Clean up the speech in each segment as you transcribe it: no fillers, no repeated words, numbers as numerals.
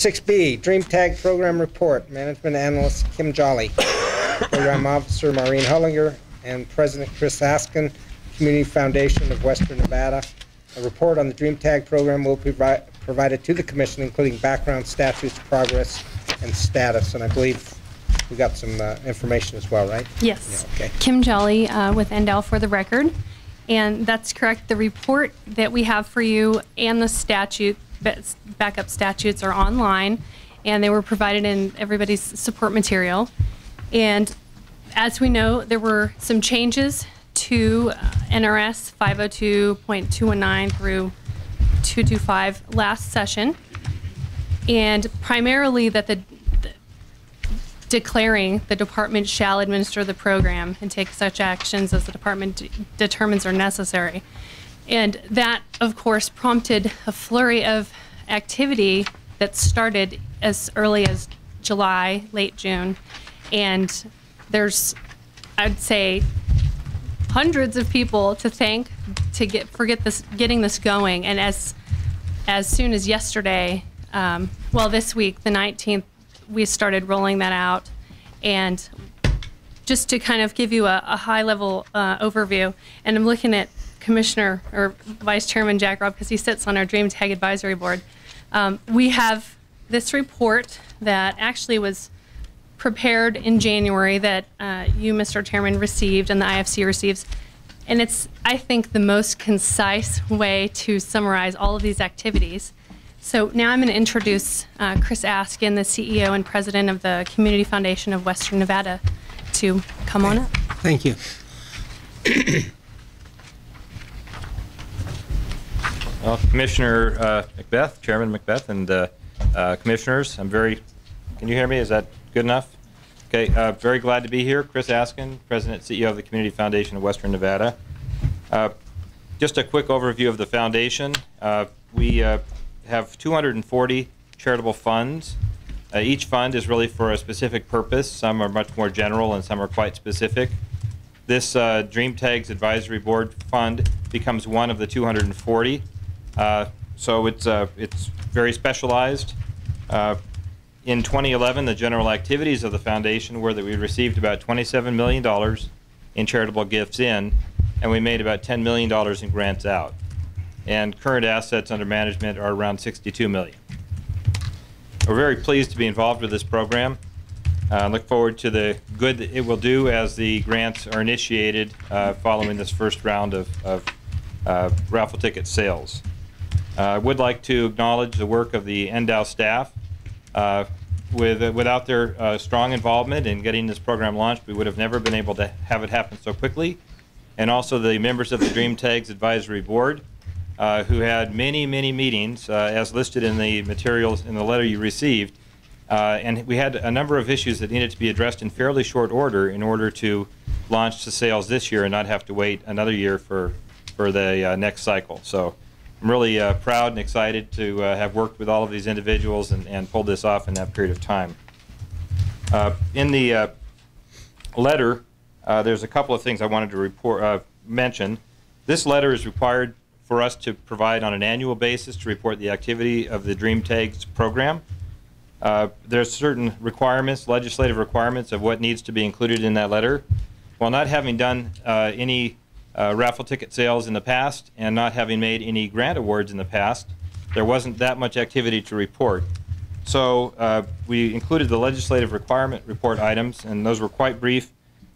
6B, Dream Tag Program Report, Management Analyst Kim Jolly, Program Officer Maureen Hullinger, and President Chris Askin, Community Foundation of Western Nevada. A report on the Dream Tag program will be provided to the Commission, including background, statutes, progress, and status. And I believe we got some information as well, right? Yes. Yeah, okay. Kim Jolly with NDAL for the record. And that's correct. The report that we have for you and the statute, backup statutes, are online, and they were provided in everybody's support material. And as we know, there were some changes to NRS 502.219 through 225 last session, and primarily that declaring the department shall administer the program and take such actions as the department determines are necessary. And that, of course, prompted a flurry of activity that started as early as July, late June. And there's, I'd say, hundreds of people to thank for getting this going. And as soon as yesterday, well, this week, the 19th, we started rolling that out. And just to kind of give you a high-level overview, and I'm looking at Commissioner or Vice Chairman Jack Robb because he sits on our Dream Tag Advisory Board. We have this report that actually was prepared in January that you, Mr. Chairman, received and the IFC receives. And it's, I think, the most concise way to summarize all of these activities. So now I'm going to introduce Chris Askin, the CEO and President of the Community Foundation of Western Nevada, to come on up. Thank you. Well, Commissioner Macbeth, Chairman Macbeth, and Commissioners, can you hear me? Is that good enough? Okay, very glad to be here. Chris Askin, President and CEO of the Community Foundation of Western Nevada. Just a quick overview of the foundation. We have 240 charitable funds. Each fund is really for a specific purpose. Some are much more general and some are quite specific. This Dream Tags Advisory Board Fund becomes one of the 240. So it's very specialized. In 2011, the general activities of the foundation were that we received about $27 million in charitable gifts in, and we made about $10 million in grants out. And current assets under management are around $62 million. We're very pleased to be involved with this program. Look forward to the good that it will do as the grants are initiated following this first round of raffle ticket sales. I would like to acknowledge the work of the NDAL staff. Without their strong involvement in getting this program launched, we would have never been able to have it happen so quickly. And also the members of the Dream Tags Advisory Board, who had many, many meetings, as listed in the materials in the letter you received. And we had a number of issues that needed to be addressed in fairly short order in order to launch the sales this year and not have to wait another year for the next cycle. So I'm really proud and excited to have worked with all of these individuals and pulled this off in that period of time. In the letter, there's a couple of things I wanted to mention. This letter is required for us to provide on an annual basis to report the activity of the Dream Tags program. There's certain requirements, legislative requirements of what needs to be included in that letter. While not having done any raffle ticket sales in the past and not having made any grant awards in the past, there wasn't that much activity to report. So we included the legislative requirement report items, and those were quite brief.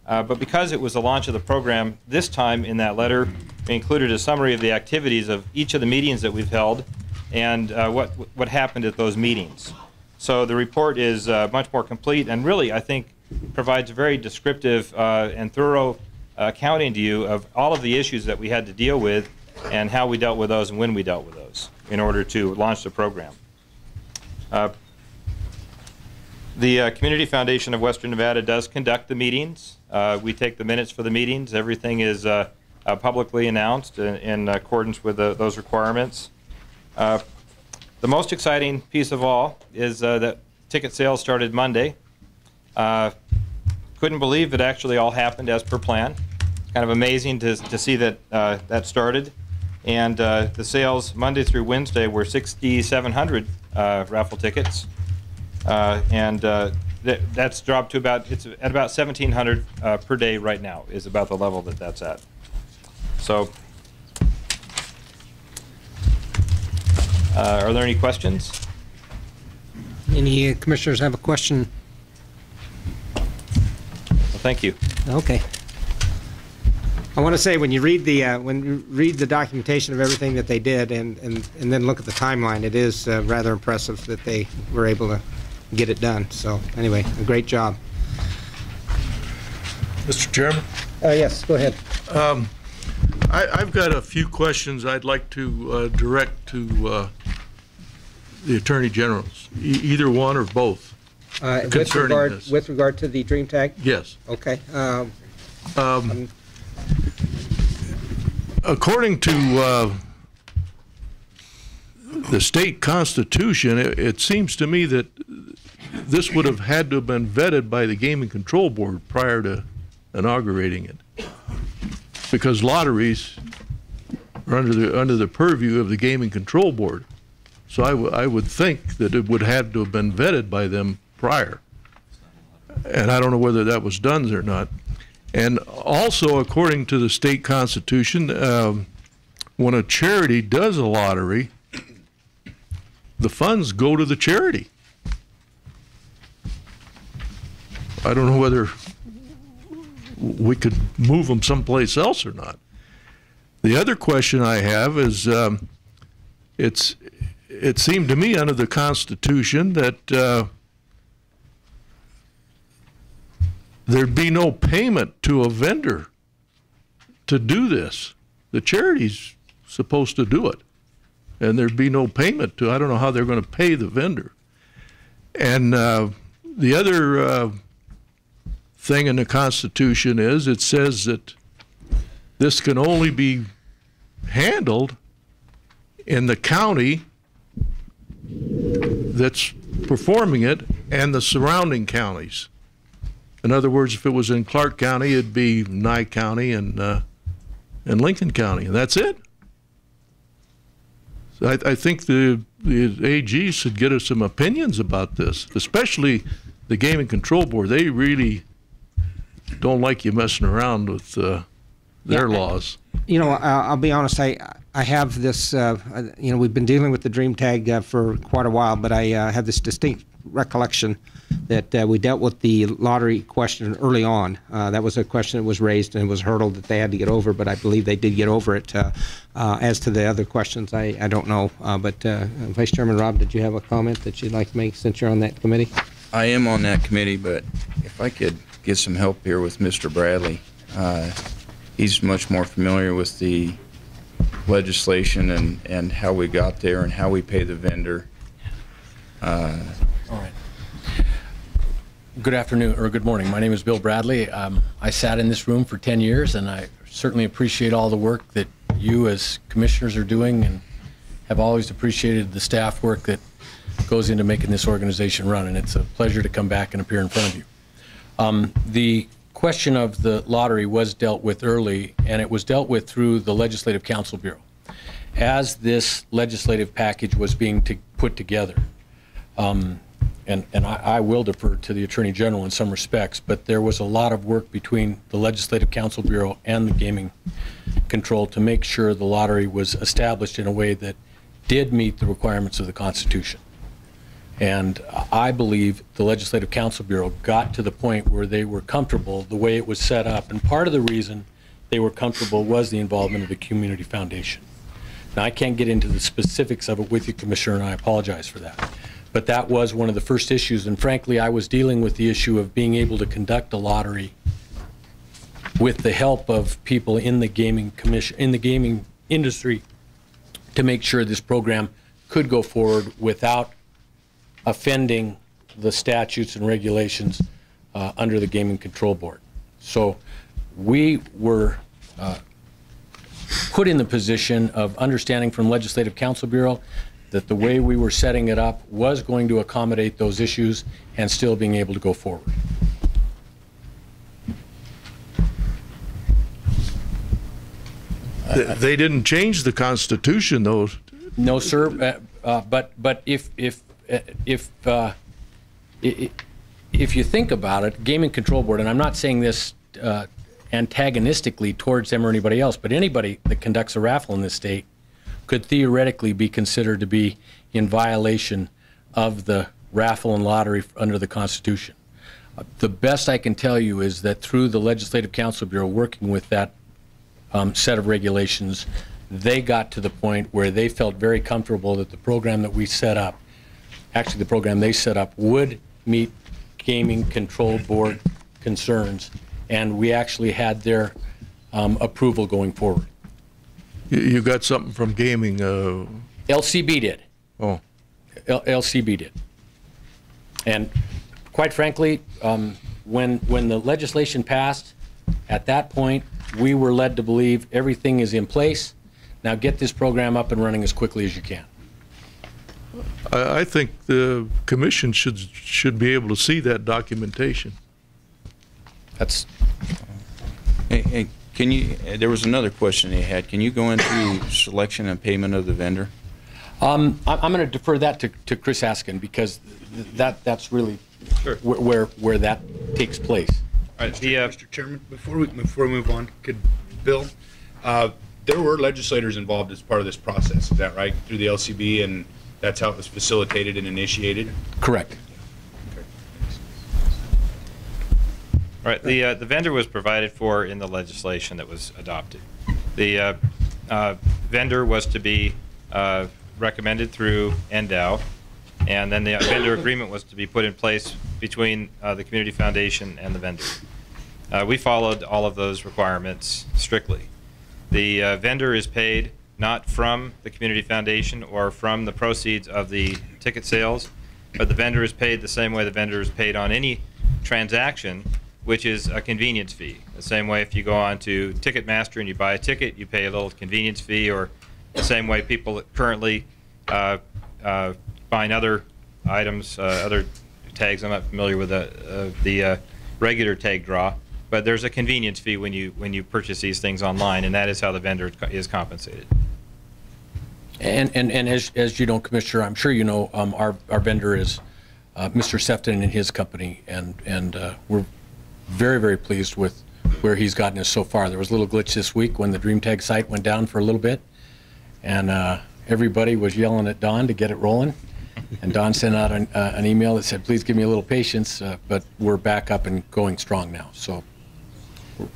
But because it was the launch of the program this time in that letter, we included a summary of the activities of each of the meetings that we've held and what happened at those meetings. So the report is much more complete and really, I think, provides a very descriptive and thorough accounting to you of all of the issues that we had to deal with and how we dealt with those and when we dealt with those in order to launch the program. The Community Foundation of Western Nevada does conduct the meetings. We take the minutes for the meetings. Everything is publicly announced in accordance with those requirements. The most exciting piece of all is that ticket sales started Monday. Couldn't believe it actually all happened as per plan. It's kind of amazing to see that that started. And the sales Monday through Wednesday were 6,700 raffle tickets. That's dropped to it's at about 1,700 per day right now, is about the level that's at. So, are there any questions? Any commissioners have a question? Well, thank you. Okay. I want to say when you read the documentation of everything that they did and then look at the timeline, it is rather impressive that they were able to get it done. So anyway, a great job. Mr. Chairman? Yes, go ahead. I've got a few questions I'd like to direct to the Attorney Generals, either one or both. With regard to the Dream Tag? Yes. Okay. According to the state constitution, it seems to me that this would have had to have been vetted by the Gaming Control Board prior to inaugurating it, because lotteries are under the purview of the Gaming Control Board. So I would think that it would have to have been vetted by them prior, and I don't know whether that was done or not. And also, according to the state constitution, when a charity does a lottery, the funds go to the charity. I don't know whether we could move them someplace else or not. The other question I have is, it seemed to me under the Constitution that there'd be no payment to a vendor to do this. The charity's supposed to do it, and there'd be no payment to. I don't know how they're going to pay the vendor. And the other thing in the Constitution is it says that this can only be handled in the county that's performing it and the surrounding counties. In other words, if it was in Clark County, it'd be Nye County and Lincoln County, and that's it. So I think the AG should get us some opinions about this, especially the Gaming Control Board. They really don't like you messing around with their laws. You know, I'll be honest. I have this. You know, we've been dealing with the Dream Tag for quite a while, but I have this distinct recollection that we dealt with the lottery question early on. That was a question that was raised and was hurdled that they had to get over, but I believe they did get over it. As to the other questions, I don't know. But Vice Chairman Robb, did you have a comment that you'd like to make since you're on that committee? I am on that committee, but if I could get some help here with Mr. Bradley. He's much more familiar with the legislation and how we got there and how we pay the vendor. All right. Good afternoon, or good morning. My name is Bill Bradley. I sat in this room for 10 years, and I certainly appreciate all the work that you as commissioners are doing, and have always appreciated the staff work that goes into making this organization run, and it's a pleasure to come back and appear in front of you. The question of the lottery was dealt with early, and it was dealt with through the Legislative Counsel Bureau. As this legislative package was being put together, and I will defer to the Attorney General in some respects, but there was a lot of work between the Legislative Counsel Bureau and the Gaming Control to make sure the lottery was established in a way that did meet the requirements of the Constitution. And I believe the Legislative Counsel Bureau got to the point where they were comfortable the way it was set up. And part of the reason they were comfortable was the involvement of the Community Foundation. Now, I can't get into the specifics of it with you, Commissioner, and I apologize for that. But that was one of the first issues. And frankly, I was dealing with the issue of being able to conduct a lottery with the help of people in the gaming commission, in the gaming industry, to make sure this program could go forward without offending the statutes and regulations under the Gaming Control Board. So we were put in the position of understanding from Legislative Counsel Bureau that the way we were setting it up was going to accommodate those issues and still being able to go forward. They didn't change the Constitution, though. No, sir. But if if you think about it, Gaming Control Board, and I'm not saying this antagonistically towards them or anybody else, but anybody that conducts a raffle in this state could theoretically be considered to be in violation of the raffle and lottery under the Constitution. The best I can tell you is that through the Legislative Council Bureau working with that set of regulations, they got to the point where they felt very comfortable that the program that we set up, actually the program they set up, would meet Gaming Control Board concerns, and we actually had their approval going forward. You got something from gaming? LCB did. Oh. LCB did. And quite frankly, when the legislation passed, at that point, we were led to believe everything is in place. Now get this program up and running as quickly as you can. I think the commission should be able to see that documentation. That's. Hey, can you? There was another question they had. Can you go into selection and payment of the vendor? I'm going to defer that to Chris Askin, because that's really Sure. where that takes place. All right, Mr. Chairman, before we move on, could Bill, there were legislators involved as part of this process, is that right? Through the LCB, and that's how it was facilitated and initiated? Correct. All right, the vendor was provided for in the legislation that was adopted. The vendor was to be recommended through NDOW, and then the vendor agreement was to be put in place between the Community Foundation and the vendor. We followed all of those requirements strictly. The vendor is paid not from the Community Foundation or from the proceeds of the ticket sales, but the vendor is paid the same way the vendor is paid on any transaction, which is a convenience fee. The same way if you go on to Ticketmaster and you buy a ticket, you pay a little convenience fee, or the same way people currently buying other items, other tags. I'm not familiar with the regular tag draw, but there's a convenience fee when you purchase these things online, and that is how the vendor is compensated. And as you know, Commissioner, I'm sure you know, our vendor is Mr. Sefton and his company, and we're very, very pleased with where he's gotten us so far. There was a little glitch this week when the DreamTag site went down for a little bit, and everybody was yelling at Don to get it rolling. And Don sent out an email that said, please give me a little patience, but we're back up and going strong now. So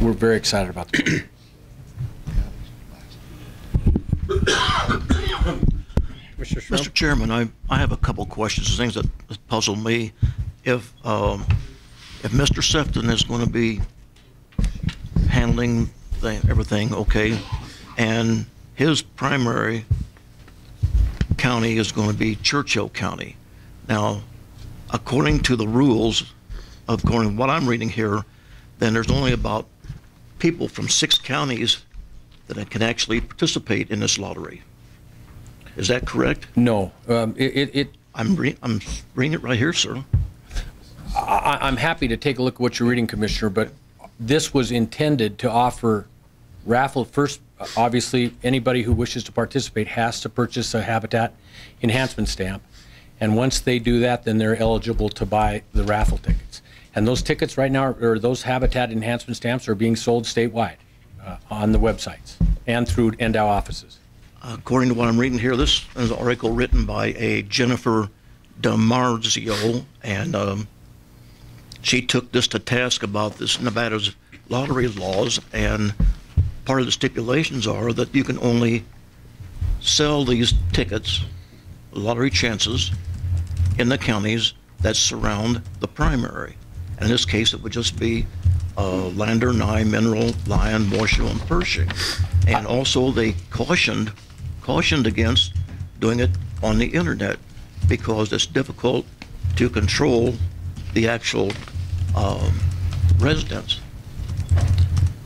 we're very excited about the Mr. Chairman, I have a couple questions, things that puzzle me. If Mr. Sefton is going to be handling everything, okay, and his primary county is going to be Churchill County. Now, according to the rules, according to what I'm reading here, then there's only about people from 6 counties that can actually participate in this lottery. Is that correct? No. I'm reading it right here, sir. I'm happy to take a look at what you're reading, Commissioner, but this was intended to offer raffle. First, obviously, anybody who wishes to participate has to purchase a habitat enhancement stamp, and once they do that, then they're eligible to buy the raffle tickets. And those tickets right now, or those habitat enhancement stamps, are being sold statewide on the websites and through NDOW offices. According to what I'm reading here, this is an article written by a Jennifer DiMarzio, and she took this to task about this Nevada's lottery laws, and part of the stipulations are that you can only sell these tickets, lottery chances, in the counties that surround the primary. And in this case, it would just be Lander, Nye, Mineral, Lyon, Washoe, and Pershing. And also they cautioned against doing it on the internet because it's difficult to control the actual residents.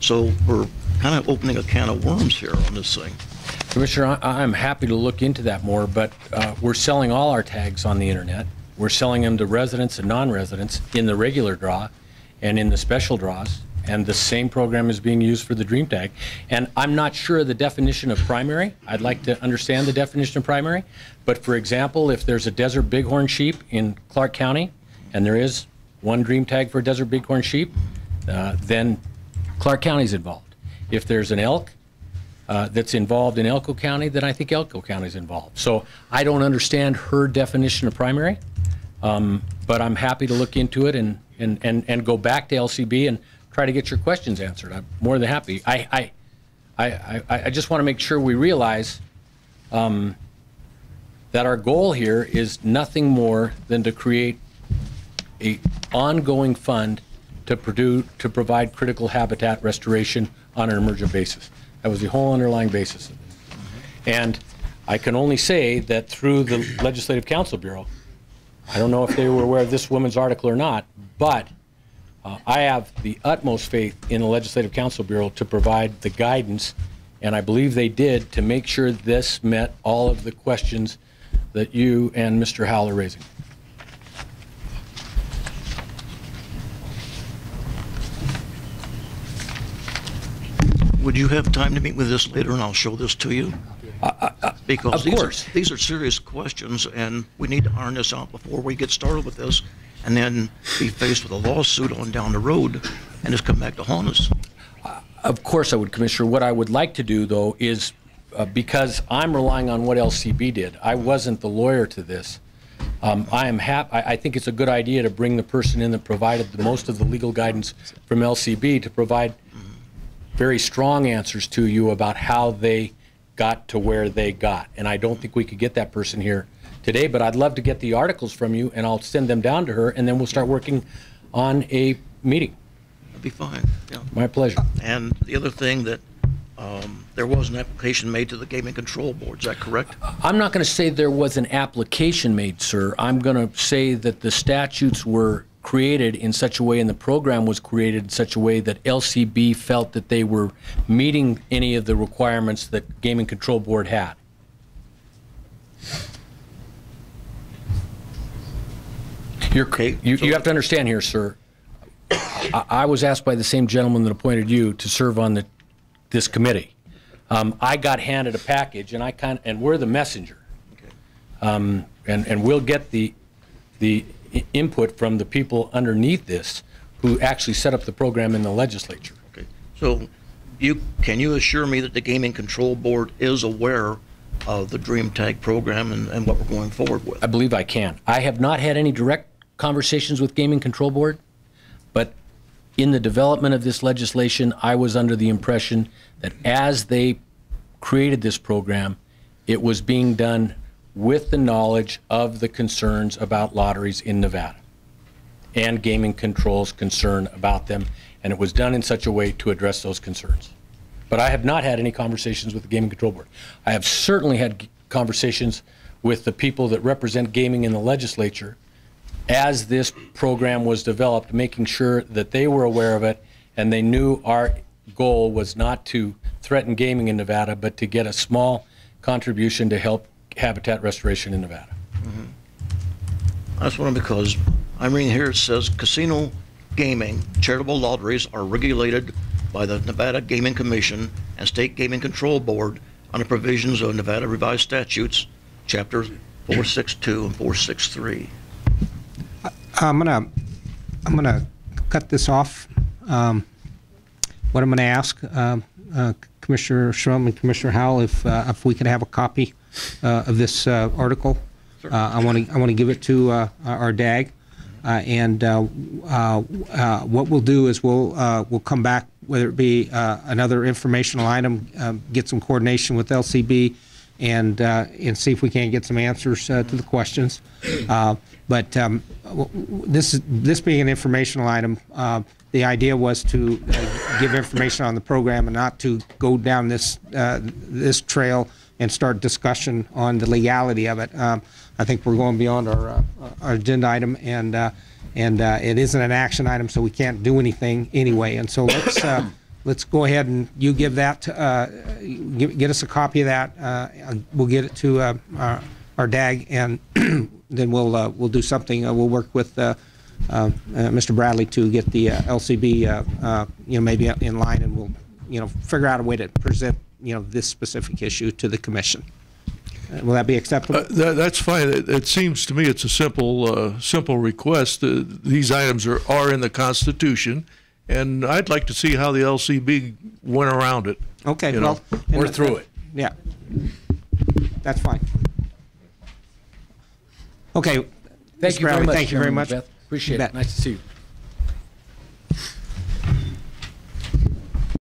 So we're kind of opening a can of worms here on this thing. Commissioner, I'm happy to look into that more, but we're selling all our tags on the internet. We're selling them to residents and non-residents in the regular draw and in the special draws. and the same program is being used for the Dream Tag. And I'm not sure of the definition of primary. I'd like to understand the definition of primary. But for example, if there's a desert bighorn sheep in Clark County, and there is one Dream Tag for a desert bighorn sheep, then Clark County's involved. If there's an elk that's involved in Elko County, then I think Elko County's involved. So I don't understand her definition of primary, but I'm happy to look into it and go back to LCB and try to get your questions answered. I'm more than happy. I just want to make sure we realize that our goal here is nothing more than to create an ongoing fund to provide critical habitat restoration on an emergent basis. That was the whole underlying basis of this. And I can only say that through the Legislative Council Bureau, I don't know if they were aware of this woman's article or not, but I have the utmost faith in the Legislative Council Bureau to provide the guidance, and I believe they did, to make sure this met all of the questions that you and Mr. Howell are raising. Would you have time to meet with this later, and I'll show this to you? Because these are serious questions, and we need to iron this out before we get started with this, and then be faced with a lawsuit on down the road, and just come back to haunt us. Of course I would, Commissioner. What I would like to do, though, is because I'm relying on what LCB did. I wasn't the lawyer to this. I think it's a good idea to bring the person in that provided the most of the legal guidance from LCB to provide very strong answers to you about how they got to where they got. And I don't think we could get that person here today, but I'd love to get the articles from you, and I'll send them down to her, and then we'll start working on a meeting. That'd be fine. Yeah. My pleasure. And the other thing that there was an application made to the Gaming Control Board, is that correct? I'm not going to say there was an application made, sir. I'm going to say that the statutes were created in such a way, and the program was created in such a way that LCB felt that they were meeting any of the requirements that Gaming Control Board had. You have to understand here, sir. I was asked by the same gentleman that appointed you to serve on this committee. I got handed a package, and we're the messenger. Okay. And we'll get the input from the people underneath this who actually set up the program in the legislature. Okay. So can you assure me that the Gaming Control Board is aware of the Dream Tag program and what we're going forward with? I believe I can. I have not had any direct conversations with Gaming Control Board, but in the development of this legislation, I was under the impression that as they created this program, it was being done with the knowledge of the concerns about lotteries in Nevada and Gaming Control's concern about them, and it was done in such a way to address those concerns. But I have not had any conversations with the Gaming Control Board. I have certainly had conversations with the people that represent gaming in the legislature as this program was developed, making sure that they were aware of it and they knew our goal was not to threaten gaming in Nevada, but to get a small contribution to help habitat restoration in Nevada. Mm-hmm. That's one because I'm reading here, it says casino gaming, charitable lotteries are regulated by the Nevada Gaming Commission and State Gaming Control Board under provisions of Nevada Revised Statutes, Chapter 462 and 463. I'm gonna cut this off. What I'm gonna ask Commissioner Shrum and Commissioner Howell if we could have a copy of this article. Sure. I want to give it to our DAG, and what we'll do is we'll come back, whether it be another informational item, get some coordination with LCB, and see if we can't get some answers to the questions. But this being an informational item, the idea was to give information on the program and not to go down this trail and start discussion on the legality of it. I think we're going beyond our agenda item, and it isn't an action item, so we can't do anything anyway. And so let's go ahead and you give that, get us a copy of that. We'll get it to our DAG, and then we'll do something. We'll work with Mr. Bradley to get the LCB, maybe in line, and we'll, figure out a way to present, this specific issue to the commission. Will that be acceptable? That's fine. It seems to me it's a simple request. These items are in the Constitution, and I'd like to see how the LCB went around it. Okay, well, we're through it. Yeah, that's fine. Okay. Thank Mr. you very Bradley, much. Thank you very Chairman much. Beth. Appreciate Bet. it. Nice to see you.